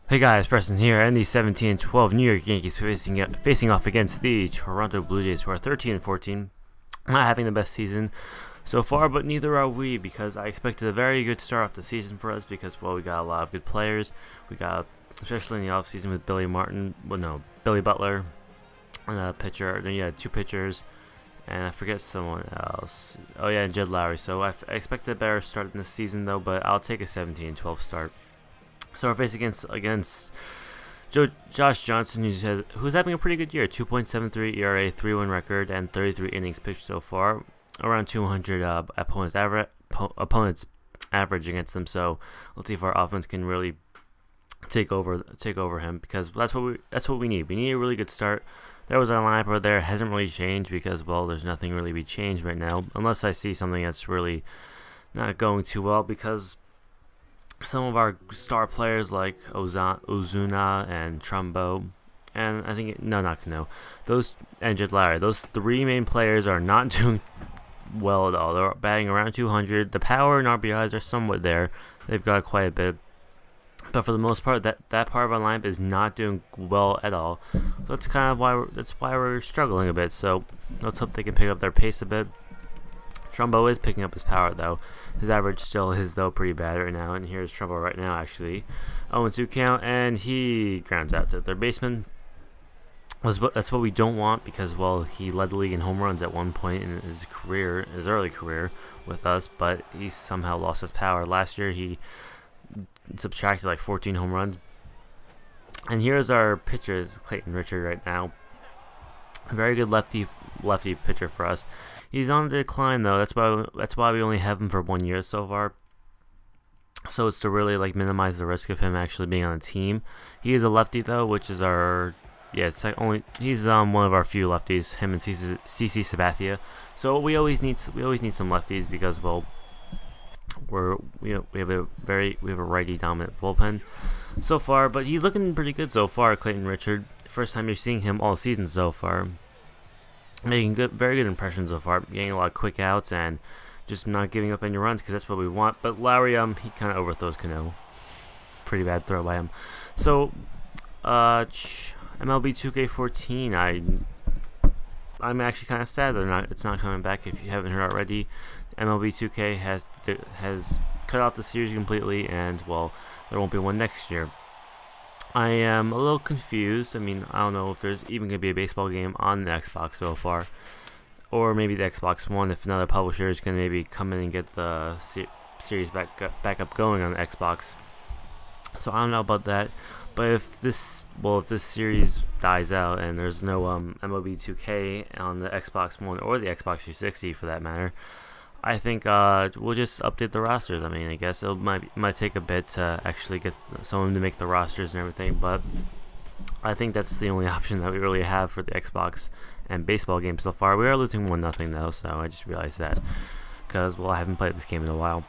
Hey guys, Preston here, and the 17-12 New York Yankees facing off against the Toronto Blue Jays, who are 13-14, not having the best season so far, but neither are we, because I expected a very good start off the season for us, because, well, we got a lot of good players. We got, especially in the offseason with Billy Butler, and a pitcher, then you had two pitchers, and I forget someone else. Oh yeah, and Jed Lowrie. So I expected a better start in this season, though, but I'll take a 17-12 start. So we're facing against Josh Johnson, who's having a pretty good year. 2.73 ERA, 3-1 record, and 33 innings pitched so far. Around 200 opponents average against them. So let's see if our offense can really take over him, because that's what we need. We need a really good start. There was our lineup over there. It hasn't really changed because, well, there's nothing really be changed right now, unless I see something that's really not going too well, because some of our star players like Ozuna and Trumbo, and I think not Cano, and Jed Lowrie, those three main players are not doing well at all. They're batting around 200. The power and RBIs are somewhat there. They've got quite a bit, but for the most part, that part of our lineup is not doing well at all. So that's kind of why we're struggling a bit. So let's hope they can pick up their pace a bit. Trumbo is picking up his power, though. His average still is, though, pretty bad right now. And here's Trumbo right now, actually. 0-2 count, and he grounds out to third baseman. That's what we don't want, because, well, he led the league in home runs at one point in his early career with us, but he somehow lost his power. Last year, he subtracted like 14 home runs. And here's our pitchers, Clayton Richard right now. A very good lefty pitcher for us. He's on the decline, though. That's why we only have him for 1 year so far. So it's to really minimize the risk of him actually being on the team. He is a lefty, though, which is our he's one of our few lefties. Him and CC Sabathia. So we always need some lefties, because, well, we have a righty dominant bullpen so far, but he's looking pretty good so far. Clayton Richard, first time you're seeing him all season so far, making very good impressions so far, getting a lot of quick outs and just not giving up any runs, because that's what we want. But Lowrie, he kind of overthrows Cano. Pretty bad throw by him. So MLB 2K14, I'm actually kind of sad that it's not coming back. If you haven't heard already, MLB 2K has cut off the series completely, and, well, there won't be one next year. I am a little confused. I mean, I don't know if there's even going to be a baseball game on the Xbox so far, or maybe the Xbox One, if another publisher is going to maybe come in and get the series back up going on the Xbox. So I don't know about that. But if this series dies out and there's no MLB 2K on the Xbox One or the Xbox 360 for that matter, I think we'll just update the rosters. I mean, I guess it might take a bit to actually get someone to make the rosters and everything, but I think that's the only option that we really have for the Xbox and baseball game so far. We are losing 1-0 though, so I just realized that, because, well, I haven't played this game in a while.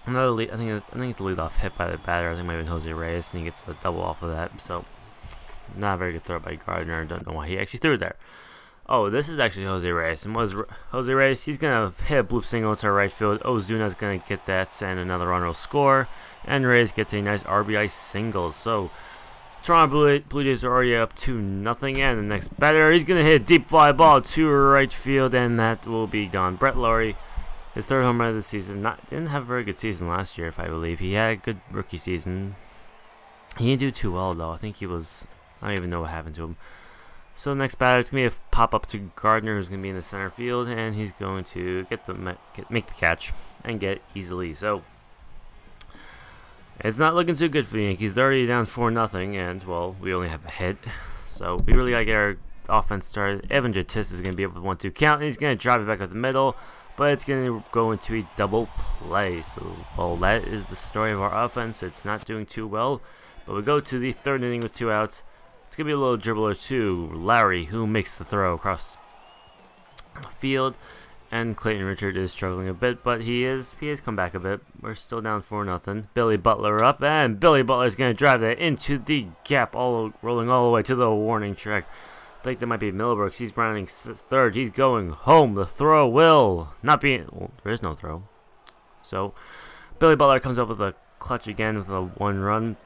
Another lead, I think it's the leadoff hit by the batter. I think it might have been Jose Reyes, and he gets a double off of that. So not a very good throw by Gardner. I don't know why he actually threw it there. Oh, this is actually Jose Reyes. And was Jose Reyes? He's gonna hit a bloop single to right field. Ozuna's gonna get that, and another runner will score. And Reyes gets a nice RBI single. So Toronto Blue Jays are already up 2-0, and the next batter, he's gonna hit a deep fly ball to right field, and that will be gone. Jed Lowrie, his third home run of the season. Didn't have a very good season last year, if I believe. He had a good rookie season. He didn't do too well, though. I think I don't even know what happened to him. So next batter, it's going to be a pop-up to Gardner, who's going to be in the center field, and he's going to make the catch and get it easily. So it's not looking too good for the Yankees. They're already down 4-0, and, well, we only have a hit. So we really got to get our offense started. Evan Jatis is going to be up with 1-2 count, and he's going to drive it back up the middle, but it's going to go into a double play. So, well, that is the story of our offense. It's not doing too well, but we go to the third inning with 2 outs. It's going to be a little dribbler to Lowrie, who makes the throw across the field. And Clayton Richard is struggling a bit, but he has come back a bit. We're still down 4-0. Billy Butler up, and Billy Butler is going to drive that into the gap, rolling all the way to the warning track. I think that might be Millbrooks. He's running third. He's going home. The throw will not be. Well, there is no throw. So Billy Butler comes up with a clutch again with a 1 run.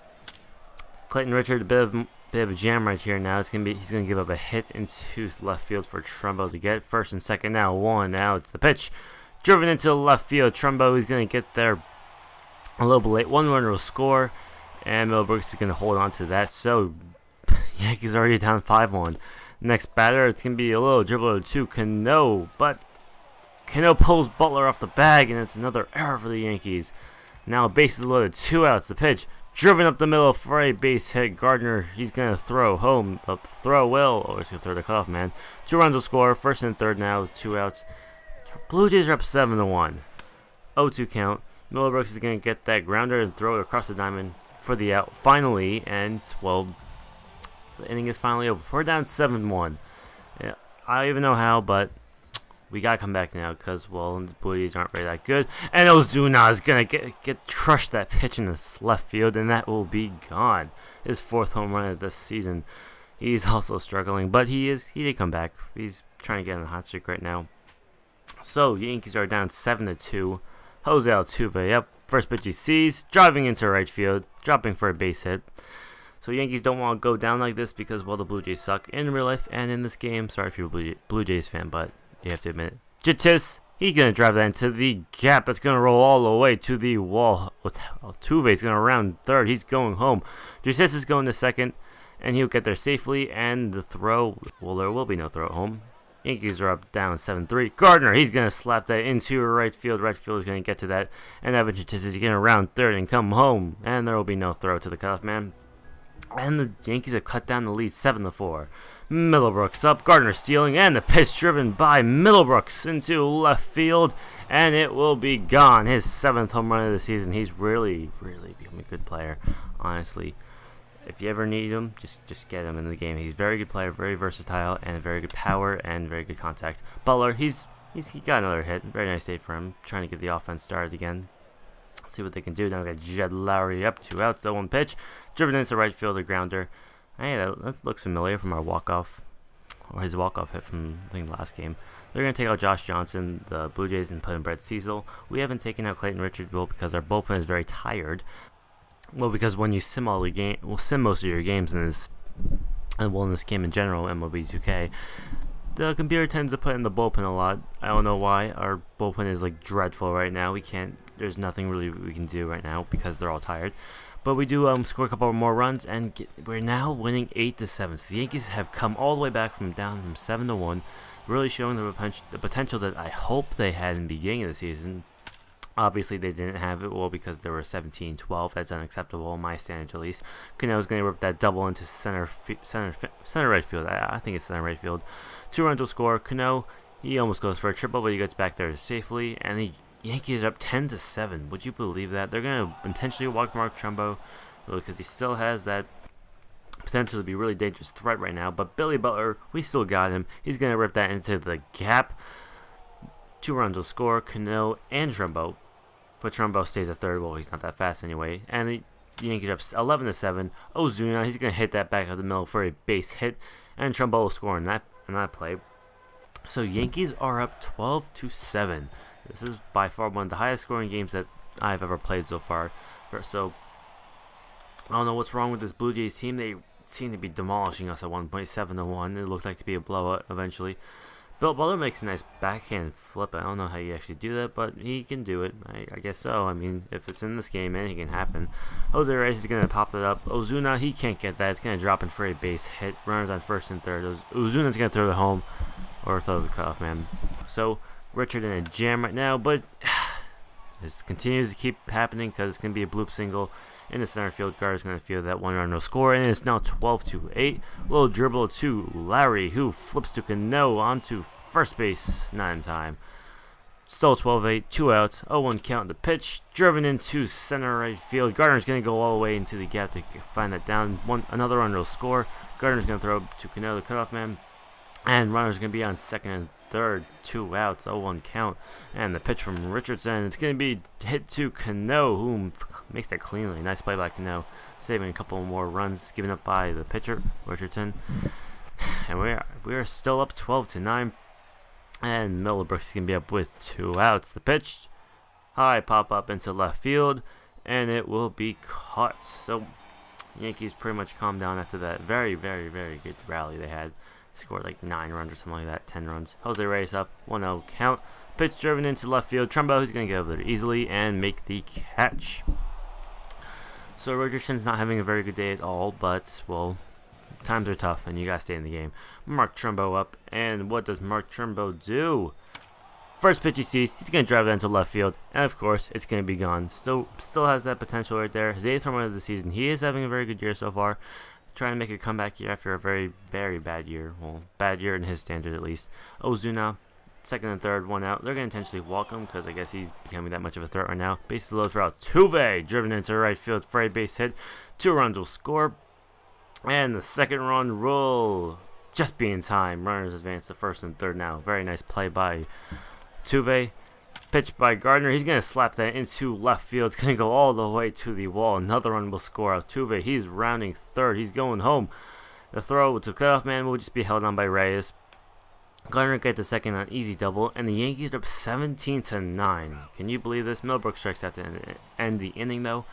Clayton Richard, a bit of a jam right here now. He's gonna give up a hit into left field for Trumbo to get first and second now. 1 out. The pitch driven into left field. Trumbo is gonna get there a little bit late. 1 runner will score, and Middlebrooks is gonna hold on to that. So Yankees already down 5-1. Next batter, it's gonna be a little dribbler to Cano, but Cano pulls Butler off the bag, and it's another error for the Yankees. Now bases loaded, 2 outs. The pitch driven up the middle for a base hit. Gardner, he's going to throw home. The throw will. Oh, he's going to throw the cutoff, man. 2 runs will score. First and third now. 2 outs. Blue Jays are up 7-1. 0-2 count. Middlebrooks is going to get that grounder and throw it across the diamond for the out. Finally, and, well, the inning is finally over. We're down 7-1. Yeah, I don't even know how, but we got to come back now because, well, the Blue Jays aren't really that good. And Ozuna is going to get crushed that pitch in the left field, and that will be gone. His 4th home run of this season. He's also struggling, but he did come back. He's trying to get on the hot streak right now. So, the Yankees are down 7-2. Jose Altuve up. First pitch he sees, driving into right field, dropping for a base hit. So Yankees don't want to go down like this because, well, the Blue Jays suck in real life and in this game. Sorry if you're a Blue Jays fan, but you have to admit it. Jatis, he's going to drive that into the gap. That's going to roll all the way to the wall. Altuve is going to round third. He's going home. Jatis is going to second, and he'll get there safely. And the throw, well, there will be no throw at home. Yankees are up down 7-3. Gardner, he's going to slap that into right field. Right field is going to get to that. And Evan Jatis is going to round third and come home. And there will be no throw to the cutoff man. And the Yankees have cut down the lead 7-4. Middlebrooks up, Gardner stealing, and the pitch driven by Middlebrooks into left field, and it will be gone. His 7th home run of the season. He's really become a good player, honestly. If you ever need him, just get him in the game. He's a very good player, very versatile, and a very good power and very good contact. Butler, he got another hit. Very nice day for him, trying to get the offense started again. Let's see what they can do. Now we got Jed Lowrie up, 2 outs, the 1 pitch, driven into right field, a grounder. Hey, that looks familiar from our walk-off, or his walk-off hit from, I think, last game. They're going to take out Josh Johnson, the Blue Jays, and put in Brett Cecil. We haven't taken out Clayton Richard because our bullpen is very tired. Well, because when you sim most of your games in this, and well, in this game in general, MLB 2K, the computer tends to put in the bullpen a lot. I don't know why. Our bullpen is like dreadful right now. There's nothing really we can do right now because they're all tired. But we do score a couple more runs, and we're now winning 8-7. So the Yankees have come all the way back from 7-1, really showing the potential that I hope they had in the beginning of the season. Obviously, they didn't have it, well, because they were 17-12. That's unacceptable in my standards, at least. Cano's going to rip that double into center right field. I think it's center right field. 2 runs will score. Cano, he almost goes for a triple, but he gets back there safely, and the Yankees are up 10-7. Would you believe that? They're going to intentionally walk Mark Trumbo because he still has that potential to be a really dangerous threat right now. But Billy Butler, we still got him. He's going to rip that into the gap. 2 runs will score. Cano and Trumbo. But Trumbo stays at third. Well, he's not that fast anyway. And the Yankees are up 11-7. Ozuna, he's going to hit that back of the middle for a base hit. And Trumbo will score in that play. So Yankees are up 12-7. This is by far one of the highest scoring games that I've ever played so far. So, I don't know what's wrong with this Blue Jays team. They seem to be demolishing us at 1.7-1. It looked like to be a blowout eventually. Bill Butler makes a nice backhand flip. I don't know how you actually do that, but he can do it. I guess so. I mean, if it's in this game, anything can happen. Jose Reyes is going to pop that up. Ozuna, he can't get that. It's going to drop in for a base hit. Runners on first and third. Ozuna's going to throw it home or throw the cutoff, man. So, Richard in a jam right now, but this continues to keep happening because it's going to be a bloop single in the center field. Gardner's going to feel that 1 run no score, and it's now 12-8. Little dribble to Lowrie, who flips to Cano onto first base, not in time. Still 12-8, 2 outs, 0-1 count. The pitch driven into center right field. Gardner's going to go all the way into the gap to find that down. Another run will score. Gardner's going to throw to Cano, the cutoff man, and runner's going to be on second and third, 2 outs, 0-1 count, and the pitch from Richardson, it's going to be hit to Cano, who makes that cleanly. Nice play by Cano, saving a couple more runs given up by the pitcher, Richardson. And we are still up 12-9, and Middlebrooks is going to be up with 2 outs. The pitch, high pop up into left field, and it will be caught. So Yankees pretty much calmed down after that very, very, very good rally they had. Scored like 9 runs or something like that, 10 runs. Jose Reyes up, 1-0 count. Pitch driven into left field. Trumbo, he's going to get over there easily and make the catch. So Richardson's not having a very good day at all, but, well, times are tough and you got to stay in the game. Mark Trumbo up, and what does Mark Trumbo do? First pitch he sees, he's going to drive that into left field, and of course, it's going to be gone. Still has that potential right there. His 8th home run of the season. He is having a very good year so far. Trying to make a comeback here after a very, very bad year. Well, bad year in his standard at least. Ozuna, 2nd and 3rd, 1 out. They're going to intentionally walk him because I guess he's becoming that much of a threat right now. Bases loaded for Altuve, driven into right field for a base hit. 2 runs will score. And the 2nd run will just be in time. Runners advance to 1st and 3rd now. Very nice play by Altuve. Pitch by Gardner. He's going to slap that into left field. It's going to go all the way to the wall. Another run will score. Altuve, he's rounding 3rd. He's going home. The throw to the cutoff man will just be held on by Reyes. Gardner gets the 2nd on easy double, and the Yankees are up 17-9. Can you believe this? Millbrook strikes out to end the inning though,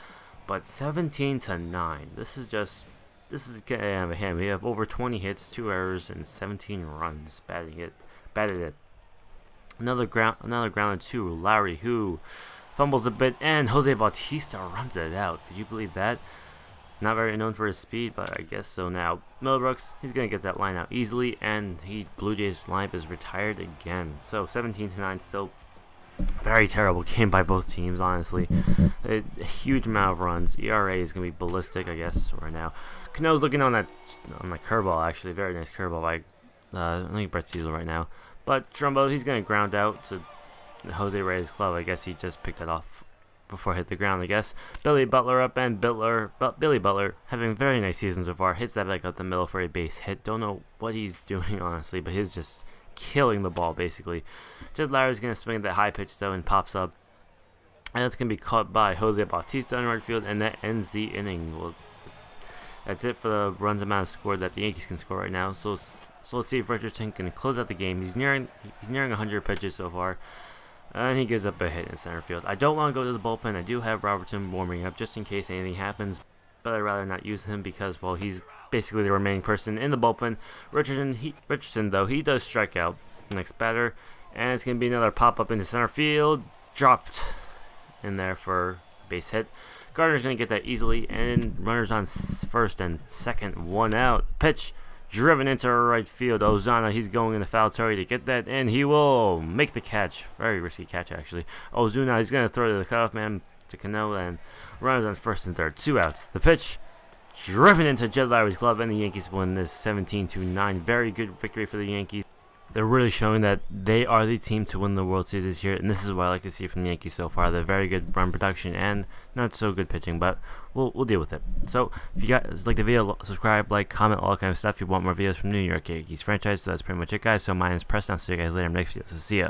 but 17-9. This is getting out of hand. We have over 20 hits, 2 errors, and 17 runs. Batted it. Another grounder to Lowrie, who fumbles a bit, and Jose Bautista runs it out. Could you believe that? Not very known for his speed, but I guess so now. Millbrooks, he's going to get that line out easily, and Blue Jays lineup is retired again. So 17-9, still very terrible game by both teams, honestly. A huge amount of runs. ERA is going to be ballistic, I guess, right now. Cano's looking on that curveball, actually. Very nice curveball by I think Brett Cecil right now. But Trumbo, he's going to ground out to Jose Reyes' glove. I guess he just picked that off before it hit the ground, I guess. Billy Butler up, and Billy Butler having a very nice season so far. Hits that back up the middle for a base hit. Don't know what he's doing, honestly, but he's just killing the ball, basically. Jed Lowrie's going to swing that high pitch, though, and pops up. And that's going to be caught by Jose Bautista in right field, and that ends the inning. Well, that's it for the runs amount of score that the Yankees can score right now. So let's see if Richardson can close out the game. He's nearing 100 pitches so far, and he gives up a hit in center field. I don't want to go to the bullpen. I do have Robertson warming up just in case anything happens, but I'd rather not use him because, well, he's basically the remaining person in the bullpen. Richardson, though, he does strike out. Next batter, and it's going to be another pop-up into center field. Dropped in there for base hit. Gardner's going to get that easily, and runners on 1st and 2nd, 1 out. Pitch driven into right field. Ozuna, he's going in the foul territory to get that, and he will make the catch. Very risky catch, actually. Ozuna, he's going to throw to the cutoff man, to Cano, and runners on 1st and 3rd, 2 outs. The pitch driven into Jed Lowrie's glove, and the Yankees win this 17-9. Very good victory for the Yankees. They're really showing that they are the team to win the World Series this year, and this is what I like to see from the Yankees so far. They're very good run production and not so good pitching, but we'll deal with it. So if you guys like the video, subscribe, like, comment, all that kind of stuff. If you want more videos from New York Yankees franchise, so that's pretty much it, guys. So my name is Preston. I'll see you guys later in the next video. So see ya.